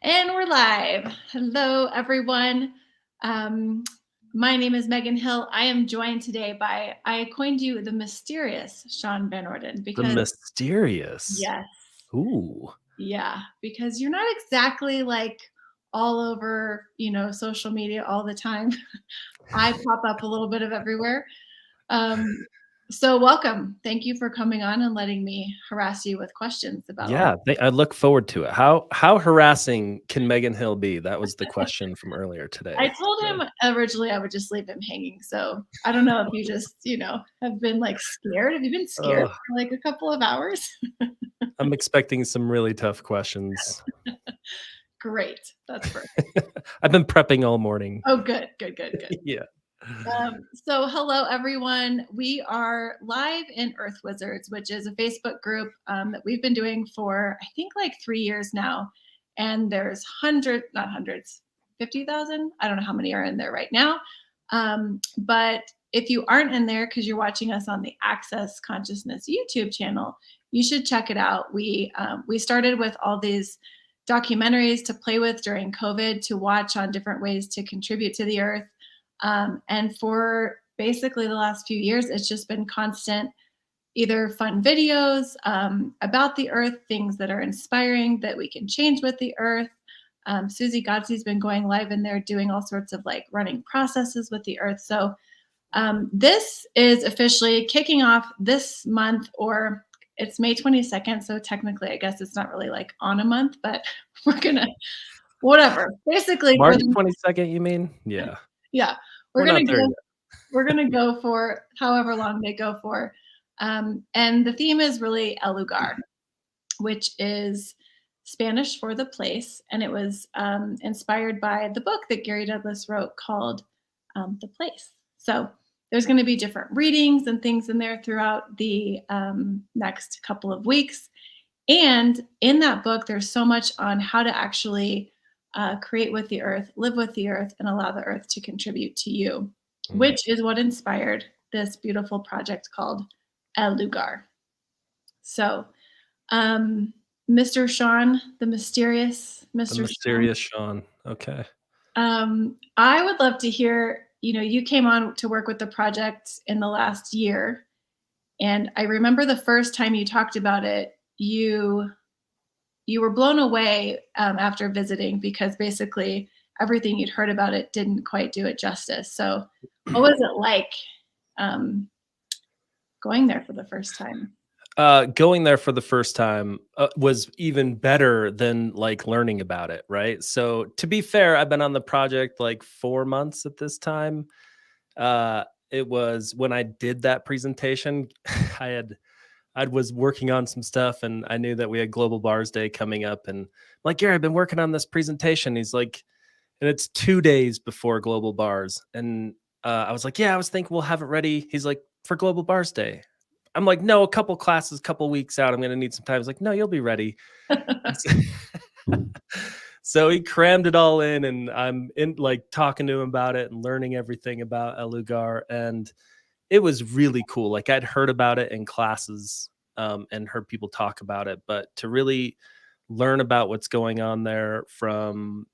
And we're live. Hello, everyone. Um, my name is Megan Hill. I am joined today by, I coined you the mysterious Shon Van Orden The because, mysterious. yes, Ooh. yeah, because you're not exactly like all over, social media all the time. I pop up a little bit of everywhere. Um, so welcome. Thank you for coming on and letting me harass you with questions about all. Yeah, I look forward to it. How harassing can Megan Hill be? That was the question from earlier I today. told So, him originally I would just leave him hanging. So I don't know if you just, have been like scared. Have you been scared oh, for like a couple of hours? I'm expecting some really tough questions. Great. That's perfect. I've been prepping all morning. Oh, good, good, good, good. Yeah. So hello everyone. We are live in Earth Wizards, which is a Facebook group that we've been doing for I think like 3 years now. And there's not hundreds, 50,000. I don't know how many are in there right now. But if you aren't in there because you're watching us on the Access Consciousness YouTube channel, you should check it out. We started with all these documentaries to play with during COVID to watch on different ways to contribute to the earth. And for basically the last few years, it's just been constant, either fun videos about the earth, things that are inspiring that we can change with the earth. Susie Godsey's been going live in there doing all sorts of like running processes with the earth. So this is officially kicking off this month, or it's May 22nd. So technically, I guess it's not really like on a month, but we're going to, whatever. Basically, March 22nd, you mean? Yeah. yeah, We're not there yet. we're going to go for however long they go for. And the theme is really El Lugar, which is Spanish for the place. And it was inspired by the book that Gary Douglas wrote called The Place. So there's going to be different readings and things in there throughout the next couple of weeks. And in that book, there's so much on how to actually create with the earth, live with the earth, and allow the earth to contribute to you, which is what inspired this beautiful project called El Lugar. So, Mr. Shon, the mysterious Mr. The mysterious Shon. Okay. I would love to hear, you came on to work with the project in the last year. And I remember the first time you talked about it, you were blown away after visiting because basically everything you'd heard about it didn't quite do it justice. So what was it like going there for the first time? Going there for the first time was even better than like learning about it, right? So to be fair, I've been on the project like 4 months at this time. It was when I did that presentation, I was working on some stuff and I knew that we had Global Bars Day coming up, and I'm like, Gary, I've been working on this presentation. He's like, and it's 2 days before Global Bars. And I was like, yeah, I was thinking we'll have it ready. He's like, for Global Bars Day. I'm like, no, a couple classes, couple weeks out. I'm going to need some time. He's like, no, you'll be ready. So he crammed it all in, and I'm in like talking to him about it and learning everything about El Lugar. And it was really cool. Like I'd heard about it in classes and heard people talk about it, but to really learn about what's going on there from,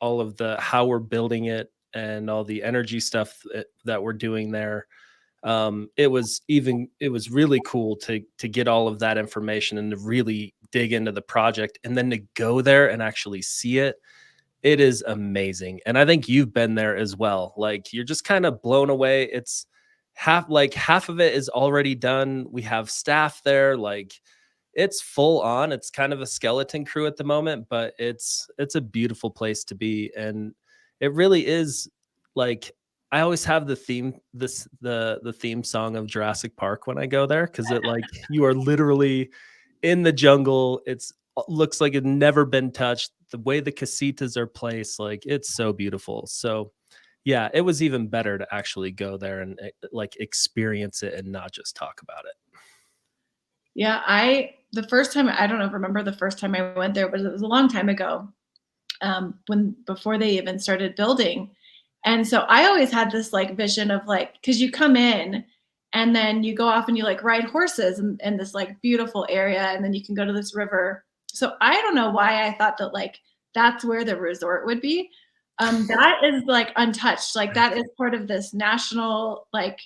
all of the, how we're building it and all the energy stuff that we're doing there. It was really cool to get all of that information and to really dig into the project, and then to go there and actually see it. It is amazing. And I think you've been there as well. Like you're just kind of blown away. It's half of it is already done. We have staff there. Like it's full on. It's kind of a skeleton crew at the moment, but it's a beautiful place to be. And it really is like, I always have the theme song of Jurassic Park when I go there, because it like you are literally in the jungle. It's looks like it's never been touched. The way the casitas are placed, like it's so beautiful. So yeah, it was even better to actually go there and like experience it and not just talk about it. Yeah, the first time, I don't know, remember the first time I went there, but it was a long time ago, before they even started building. And so I always had this like vision of like, because you come in and then you go off and you like ride horses in this like beautiful area, and then you can go to this river. So I don't know why I thought that like that's where the resort would be. That is like untouched. Like that is part of this national like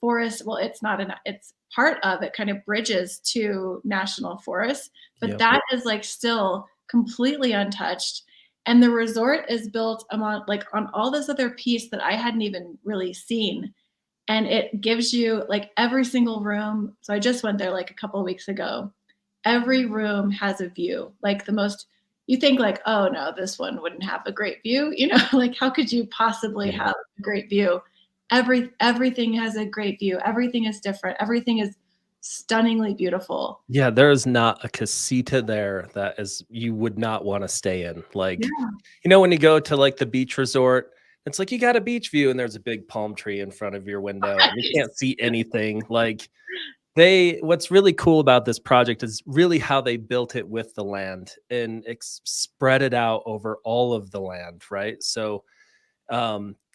forest. Well, it's not an it's part of it kind of bridges to national forest, but Yep. that is like still completely untouched. And the resort is built on like on all this other piece that I hadn't even really seen. And it gives you like every single room. So I just went there like a couple of weeks ago. Every room has a view. Like the most you think like, "Oh no, this one wouldn't have a great view." You know, like how could you possibly Yeah. have a great view? Everything has a great view. Everything is different. Everything is stunningly beautiful. Yeah, there is not a casita there that is you would not wanna stay in, like, Yeah. when you go to, like, the beach resort, it's like you got a beach view and there's a big palm tree in front of your window and you can't see anything, like, what's really cool about this project is really how they built it with the land and spread it out over all of the land, right? So,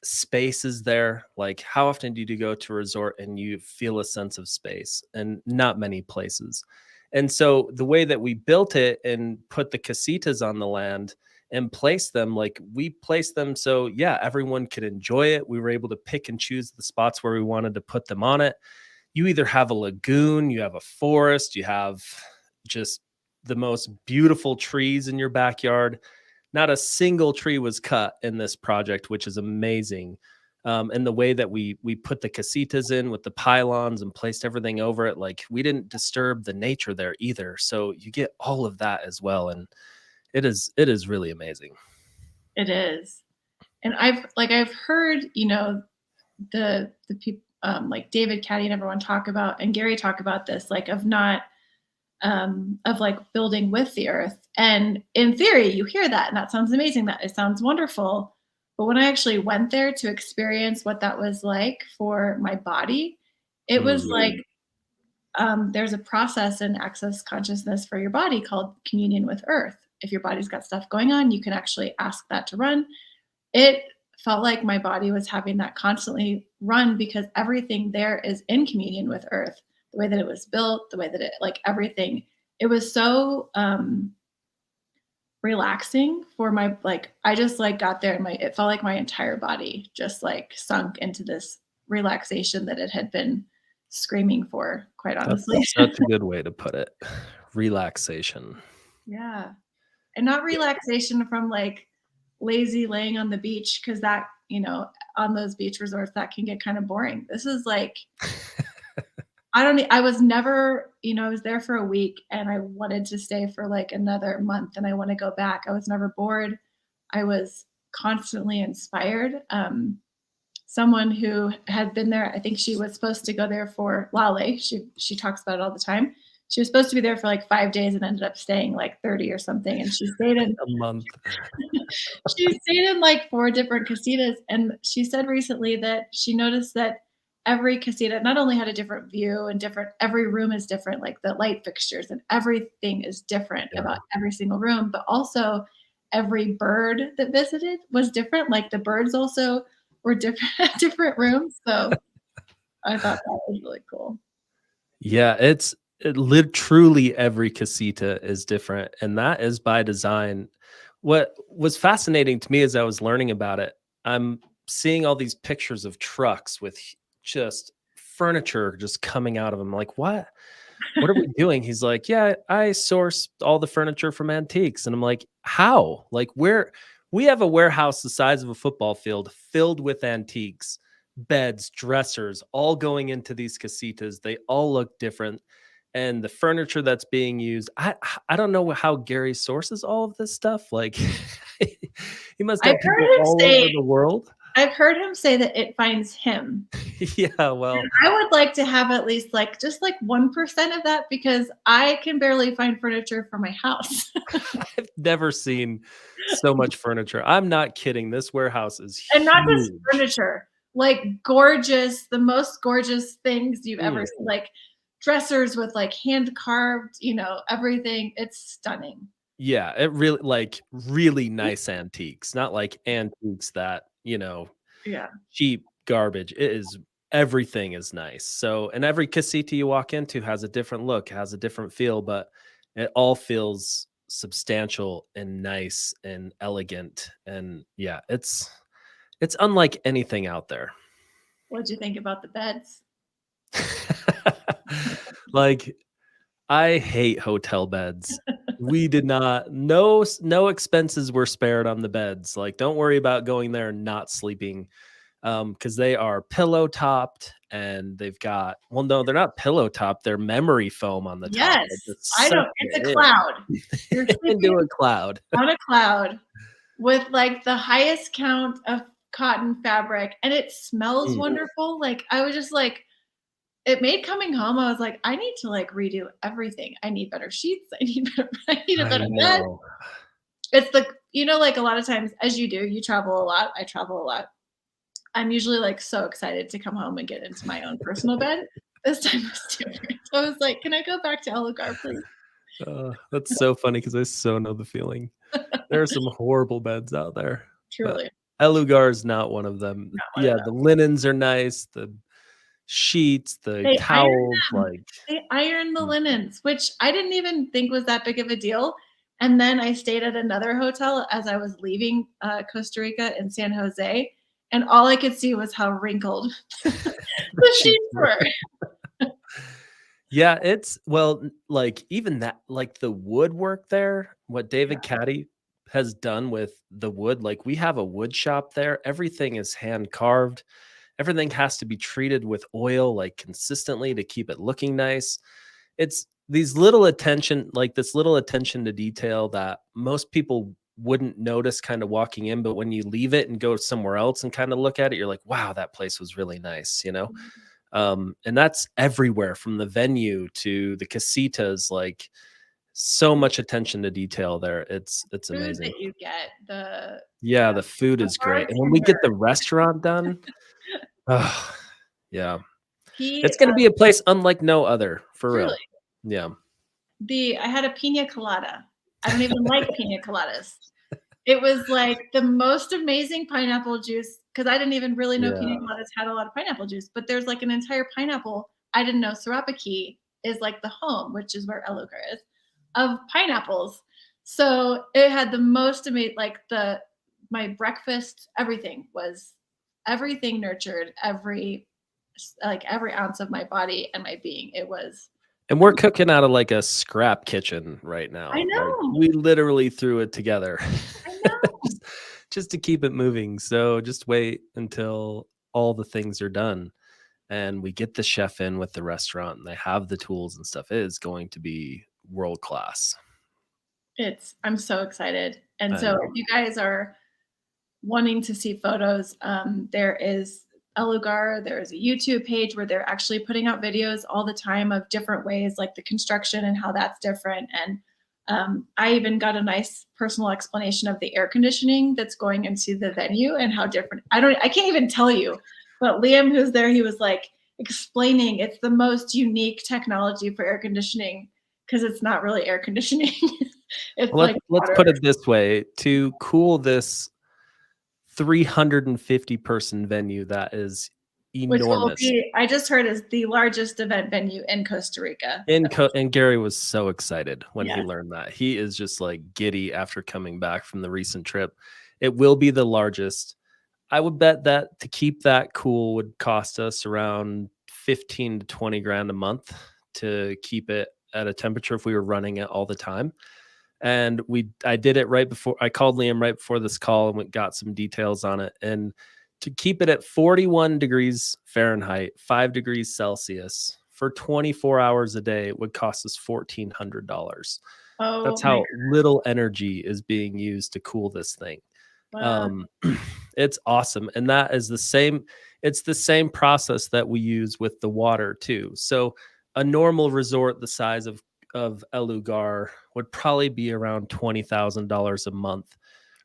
space is there. Like, how often do you go to a resort and you feel a sense of space? And not many places. And so, the way that we built it and put the casitas on the land and place them, like we placed them so, yeah, everyone could enjoy it. We were able to pick and choose the spots where we wanted to put them on it. You either have a lagoon, you have a forest, you have just the most beautiful trees in your backyard. Not a single tree was cut in this project, which is amazing. And the way that we put the casitas in with the pylons and placed everything over it, like we didn't disturb the nature there either. So you get all of that as well, and it is really amazing. It is. And I've heard, the people like David Caddy and everyone talk about and Gary talk about this, like of not of like building with the earth. And in theory, you hear that and that sounds amazing. That it sounds wonderful. But when I actually went there to experience what that was like for my body, it was Mm. like there's a process in access consciousness for your body called communion with earth. If your body's got stuff going on, you can actually ask that to run. It felt like my body was having that constantly run because everything there is in communion with earth. The way that it was built, the way that it like everything. It was so relaxing for my like I just like got there and my it felt like my entire body just like sunk into this relaxation that it had been screaming for, quite That's honestly. such a good way to put it. Relaxation. Yeah. And not relaxation from like lazy laying on the beach because that, on those beach resorts that can get kind of boring. This is like I don't I was never, I was there for a week and I wanted to stay for like another month and I want to go back. I was never bored. I was constantly inspired. Someone who had been there, I think she was supposed to go there for Lale. She talks about it all the time. She was supposed to be there for like 5 days and ended up staying like 30 or something. And she stayed in A month. she stayed in like 4 different casitas, and she said recently that she noticed that every casita not only had a different view and different every room is different, like the light fixtures and everything is different Yeah. about every single room, but also every bird that visited was different, like the birds also were different different rooms, so I thought that was really cool. Yeah, truly every casita is different, and that is by design. What was fascinating to me as I was learning about it, I'm seeing all these pictures of trucks with just furniture just coming out of them. Like, what? What are we doing? He's like, yeah, I source all the furniture from antiques. And I'm like, how? Like, where? We have a warehouse the size of a football field filled with antiques, beds, dressers, all going into these casitas. They all look different. And the furniture that's being used, I don't know how Gary sources all of this stuff. Like, he must I've have heard people him all over say the world. I've heard him say that it finds him. Yeah, well, I would like to have at least like just like 1% of that because I can barely find furniture for my house. I've never seen so much furniture. I'm not kidding. This warehouse is And not just huge. furniture, like gorgeous, the most gorgeous things you've ever Mm. seen, like dressers with like hand carved, everything. It's stunning. Yeah, it really really nice antiques, not like antiques that, Yeah. cheap garbage. It is everything is nice. So, and every casita you walk into has a different look, has a different feel, but it all feels substantial and nice and elegant. And yeah, it's unlike anything out there. What'd you think about the beds? Like, I hate hotel beds. We did not, no expenses were spared on the beds. Like, don't worry about going there and not sleeping, because they are pillow topped and they've got, well, no, they're not pillow top, they're memory foam on the top. Like, Yes. just I suck don't it's a it cloud. You're in sleeping into a cloud. on a cloud with, like, the highest count of cotton fabric, and it smells Mm, wonderful. Like, I was just like it made coming home, I was like, "I need to, like, redo everything. I need better sheets. I need a I better bed." know. It's the like, a lot of times, as you do, you travel a lot, I travel a lot. I'm usually, like, so excited to come home and get into my own personal bed. This time was different. So I was like, "Can I go back to Lugar, please?" That's so funny because I so know the feeling. There are some horrible beds out there, but Truly. Elugar is not one of them. Not one of Yeah, them. the linens are nice, the sheets, the They iron towels, them. like They iron the mm, linens, which I didn't even think was that big of a deal, and then I stayed at another hotel as I was leaving, Costa Rica in San Jose, and all I could see was how wrinkled the the sheets sheets were. were. Yeah, it's well, like even that, like the woodwork there, what Yeah. David Caddy has done with the wood, like we have a wood shop there. Everything is hand carved. Everything has to be treated with oil like consistently to keep it looking nice. It's these little attention, like this little attention to detail that most people wouldn't notice kind of walking in, but when you leave it and go somewhere else and kind of look at it, you're like, wow, that place was really nice, you know? And that's everywhere from the venue to the casitas, like so much attention to detail there. It's Food amazing. that you get, Yeah, the food the is great. And when we get bartender, the restaurant done, oh, yeah, he it's gonna be a place unlike no other, for truly, real. Yeah. I had a pina colada. I don't even like pina coladas. It was like the most amazing pineapple juice because I didn't even really know Yeah. pina coladas had a lot of pineapple juice, but there's like an entire pineapple. I didn't know Sirapaki is like the home, which is where Elugar is, of pineapples. So it had the most amazing, like my breakfast, everything nurtured every ounce of my body and my being. It was, And we're cooking out of like a scrap kitchen right I now. Like know, we literally threw it together I know. just, just to keep it moving. So just wait until all the things are done and we get the chef in with the restaurant and they have the tools and stuff. It is going to be world class. I'm so excited. And I so know. if you guys are wanting to see photos, there is Elugar. There is a YouTube page where they're actually putting out videos all the time of different ways, like the construction and how that's different. And I even got a nice personal explanation of the air conditioning that's going into the venue and how different. I can't even tell you, but Liam, who's there, he was like explaining it's the most unique technology for air conditioning because it's not really air conditioning. It's Well, like let's water, put it this way, to cool this 350 person venue that is which will enormous. be, I just heard, is the largest event venue in Costa Rica. And Gary was so excited when he Yes. learned that. He is just like giddy after coming back from the recent trip. It will be the largest. I would bet that to keep that cool would cost us around 15 to 20 grand a month to keep it at a temperature if we were running it all the time. And I did it right before I called Liam right before this call and got some details on it. And to keep it at 41 degrees Fahrenheit, 5 degrees Celsius for 24 hours a day, it would cost us $1,400. That's Oh my how little energy is being used to cool this thing. God. Um, it's awesome. And that is it's the same process that we use with the water too. So a normal resort the size of Elugar would probably be around $20,000 a month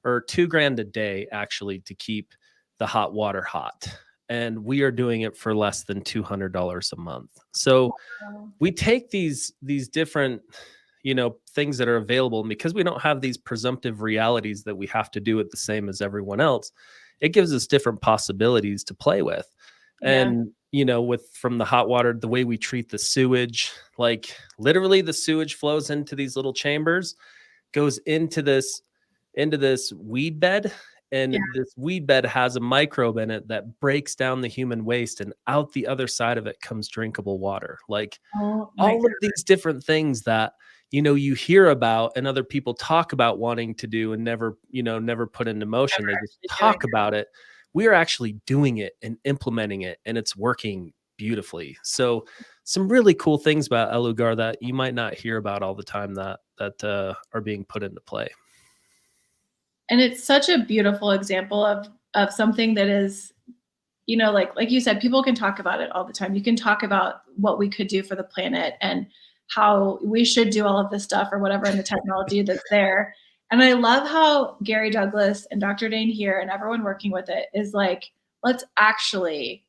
or 2 grand a day actually to keep the hot water hot. And we are doing it for less than $200 a month. So Wow. we take these different things that are available, and because we don't have these presumptive realities that we have to do it the same as everyone else, it gives us different possibilities to play with. Yeah. And with from the hot water, the way we treat the sewage, like literally the sewage flows into these little chambers, goes into this weed bed, and Yeah. this weed bed has a microbe in it that breaks down the human waste, and out the other side of it comes drinkable water. Like Oh my all of god. these different things that you hear about and other people talk about wanting to do and never put into motion. Never They just actually doing talk about it. We are actually doing it and implementing it, and it's working beautifully. So some really cool things about El Lugar that you might not hear about all the time that are being put into play. and it's such a beautiful example of something that is, like you said, people can talk about it all the time. You can talk about what we could do for the planet and how we should do all of this stuff or whatever in the technology that's there. And I love how Gary Douglas and Dr. Dane here and everyone working with it is like, let's actually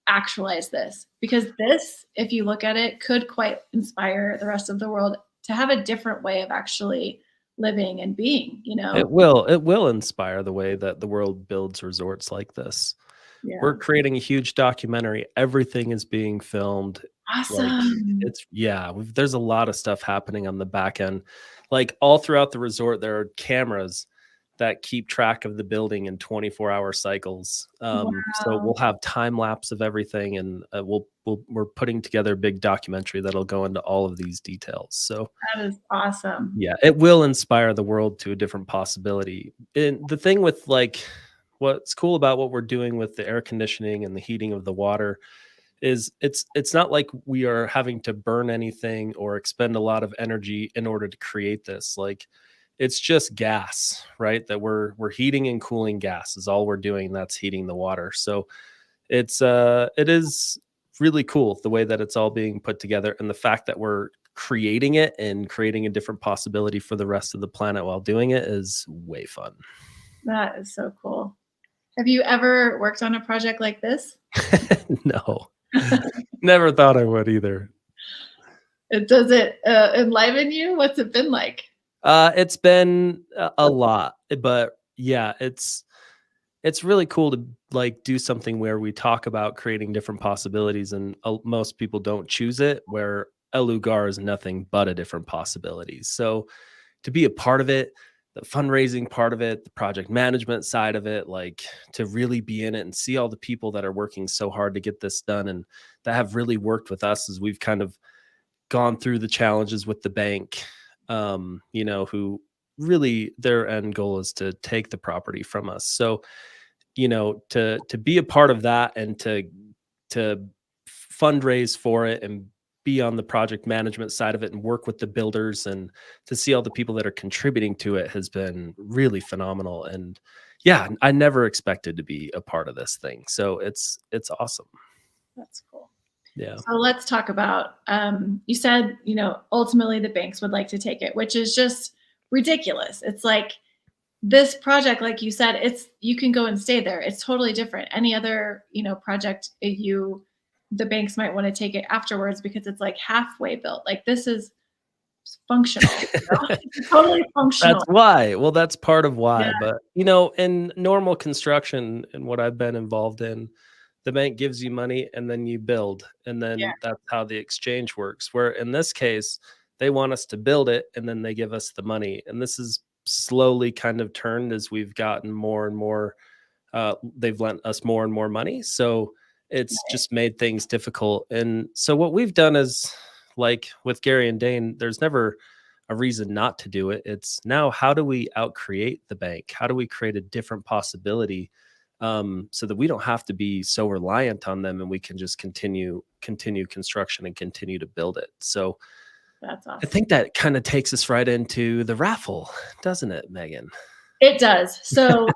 actualize this, because this, if you look at it, could quite inspire the rest of the world to have a different way of actually living and being. It will inspire the way that the world builds resorts like this. We're Yeah. creating a huge documentary. Everything is being filmed. Like Awesome. there's a lot of stuff happening on the back end. Like all throughout the resort, there are cameras that keep track of the building in 24-hour cycles. So Wow. we'll have time lapse of everything, and we're putting together a big documentary that'll go into all of these details. So That is awesome. yeah, it will inspire the world to a different possibility. And the thing with what's cool about what we're doing with the air conditioning and the heating of the water is it's not like we are having to burn anything or expend a lot of energy in order to create this. Like it's just gas, right? That we're heating and cooling gas is all we're doing. That's heating the water. So it is really cool the way that it's all being put together, and the fact that we're creating it and creating a different possibility for the rest of the planet while doing it is way fun. That is so cool. Have you ever worked on a project like this? No, never thought I would either. Does it enliven you? What's it been like? It's been a lot, but yeah, it's really cool to like do something where we talk about creating different possibilities, and most people don't choose it, where El Lugar is nothing but a different possibilities. So to be a part of it, the fundraising part of it, the project management side of it, like to really be in it and see all the people that are working so hard to get this done and that have really worked with us as we've kind of gone through the challenges with the bank, who really their end goal is to take the property from us. So, to be a part of that and to fundraise for it and be on the project management side of it and work with the builders and to see all the people that are contributing to it has been really phenomenal. And yeah, I never expected to be a part of this thing. So it's awesome. That's cool. Yeah. So let's talk about, you said, ultimately the banks would like to take it, which is just ridiculous. It's like this project, like you said, you can go and stay there. It's totally different. Any other, project, the banks might want to take it afterwards because it's like halfway built. Like this is functional, It's totally That's functional. why. Well, that's part of Yeah, why. But, in normal construction and what I've been involved in, the bank gives you money and then you build. And yeah, then that's how the exchange works. Where in this case, they want us to build it and then they give us the money. And this is slowly kind of turned as we've gotten more and more. They've lent us more and more money. So it's right. just made things difficult. And so what we've done is, like with Gary and Dane, there's never a reason not to do it. It's now, how do we outcreate the bank? How do we create a different possibility, so that we don't have to be so reliant on them and we can just continue construction and continue to build it. So That's I awesome. think that kind of takes us right into the raffle, doesn't it, Megan? It does. So,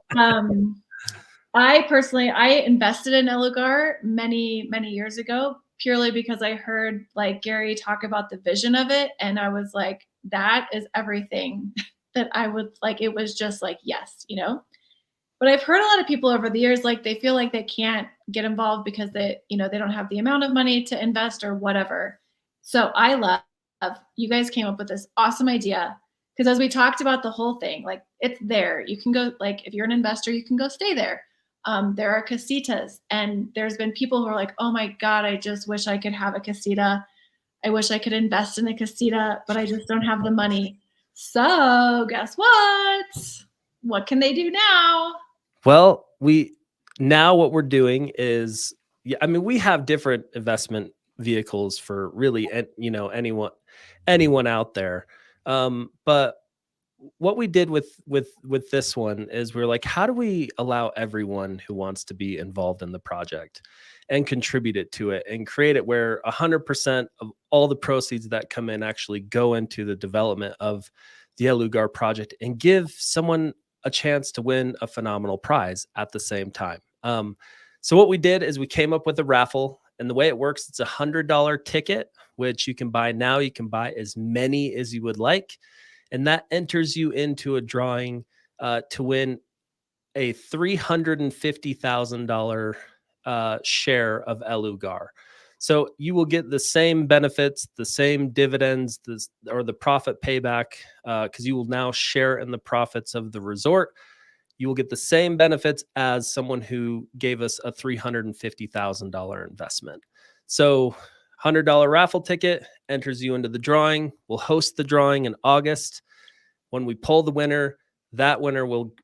I invested in Elugar many, many years ago purely because I heard like Gary talk about the vision of it. And I was like, that is everything that I would like. It was just like, yes. But I've heard a lot of people over the years, like they feel like they can't get involved because they don't have the amount of money to invest or whatever. So I love you guys came up with this awesome idea because as we talked about the whole thing, like it's there. You can go, like if you're an investor, you can go stay there. There are casitas, and there's been people who are like, "Oh my god, I just wish I could have a casita. I wish I could invest in a casita, but I just don't have the money." So guess what? What can they do now? Well, what we're doing is, yeah, I mean, we have different investment vehicles for really, anyone out there. But what we did with this one is we're like, how do we allow everyone who wants to be involved in the project and contribute it to it and create it where 100% of all the proceeds that come in actually go into the development of the Lugar project and give someone a chance to win a phenomenal prize at the same time. So what we did is we came up with a raffle, and the way it works, it's $100 ticket, which you can buy now. You can buy as many as you would like, and that enters you into a drawing to win a $350,000 share of Lugar. So you will get the same benefits, the same dividends, or the profit payback, because you will now share in the profits of the resort. You will get the same benefits as someone who gave us a $350,000 investment. So $100 raffle ticket enters you into the drawing. We'll host the drawing in August. When we pull the winner, that winner will get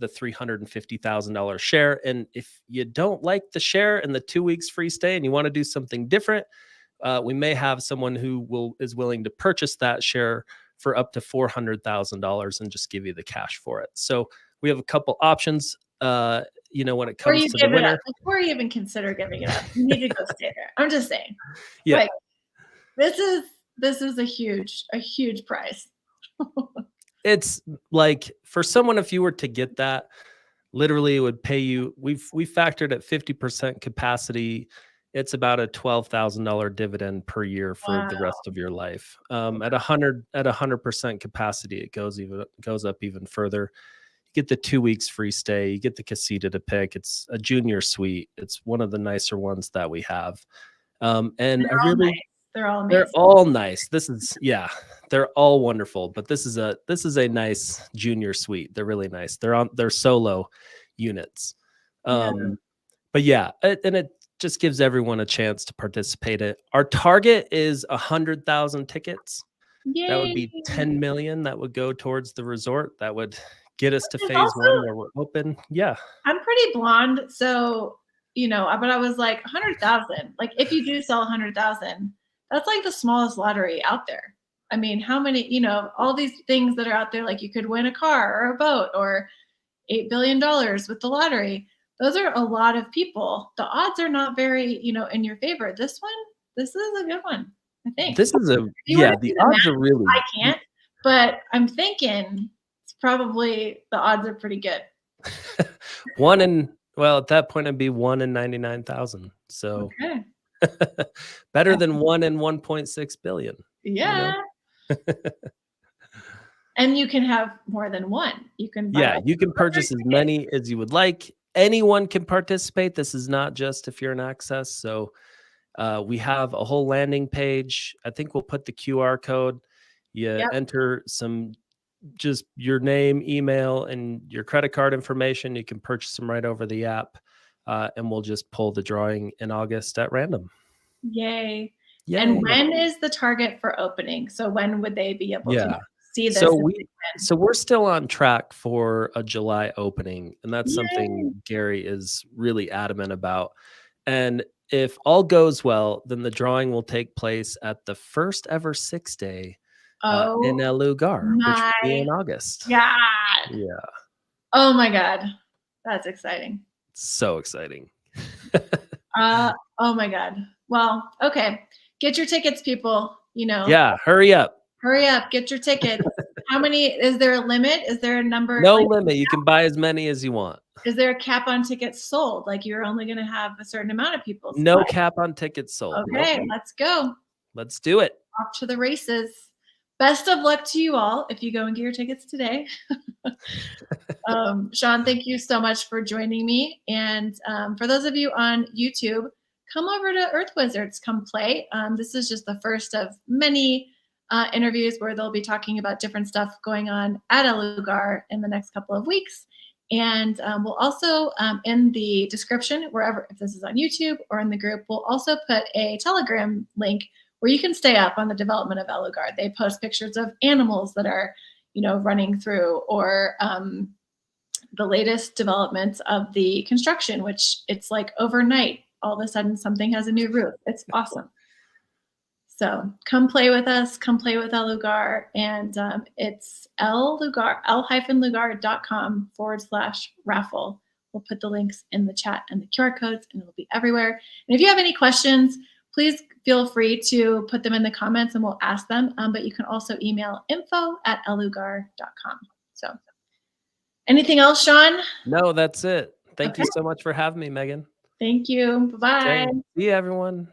the $350,000 share. And if you don't like the share and the 2 weeks free stay and you want to do something different, we may have someone who is willing to purchase that share for up to $400,000 and just give you the cash for it. So we have a couple options. When it Or comes you to the give it up winner. before you even consider giving it up. You need to go stay there. I'm just saying. Yeah. Like this is a huge price. It's like, for someone, if you were to get that, literally it would pay you. We factored at 50% capacity. It's about a $12,000 dividend per year for Wow. the rest of your life. At 100% capacity, it goes up even further. You get the 2 weeks free stay. You get the casita to pick. It's a junior suite. It's one of the nicer ones that we have. And They're I all really, nice. They're all they're amazing. all nice. They're all wonderful, but this is a nice junior suite. They're really nice. They're solo units. Yeah. But yeah, and it just gives everyone a chance to participate in it. Our target is 100,000 tickets. That would Yay. be 10 million that would go towards the resort. That would get us to It's phase also, 1 where we're open. Yeah. I'm pretty blonde, so but I was like 100,000. Like if you do sell 100,000, that's like the smallest lottery out there. I mean, how many, all these things that are out there, like you could win a car or a boat or $8 billion with the lottery. Those are a lot of people. The odds are not very, in your favor. This is a good one, I think. This is If you want to the do the odds math, are really I can't, but I'm thinking it's probably the odds are pretty good. at that point it'd be 1 in 99,000. So Okay. better than 1 in 1.6 billion, you know? Yeah. And you can have more than one. You can buy Yeah, like you can 100 purchase as tickets. many as you would like. Anyone can participate. This is not just if you're in access. So we have a whole landing page. I think we'll put the QR code. You Yep. enter just your name, email, and your credit card information. You can purchase them right over the app, and we'll just pull the drawing in August at random. Yay. And Yay! when is the target for opening? So when would they be able to Yeah. see this? So we're still on track for a July opening, and that's Yay. something Gary is really adamant about. And if all goes well, then the drawing will take place at the first ever 6-day in Oh Lugar, which will be my in August. God. Yeah, Oh my God. That's exciting. so exciting. Oh my God. Well, okay. Get your tickets, people. Yeah, hurry up. Hurry up, get your tickets. How many is there a limit? Is there a number, No like, limit. You can buy as many as you want. is there a cap on tickets sold? Like you're only gonna have a certain amount of people No buy? cap on tickets sold. Nope. Okay, let's go. Let's do it. Off to the races. Best of luck to you all if you go and get your tickets today. Shon, thank you so much for joining me. And for those of you on YouTube, come over to Earth Wizards, come play. This is just the first of many interviews where they'll be talking about different stuff going on at Lugar in the next couple of weeks. And we'll also, in the description, wherever, if this is on YouTube or in the group, we'll also put a Telegram link or you can stay up on the development of Lugar. They post pictures of animals that are, running through, or the latest developments of the construction, which it's like overnight, all of a sudden something has a new roof. It's awesome. So come play with us, come play with Lugar, and it's l-lugar.com/raffle. We'll put the links in the chat and the QR codes, and it'll be everywhere. And if you have any questions, please feel free to put them in the comments and we'll ask them. But you can also email info@llugar.com. So anything else, Shon? No, that's it. Thank Okay. you so much for having me, Megan. Thank you. Bye-bye. Okay. See you, everyone.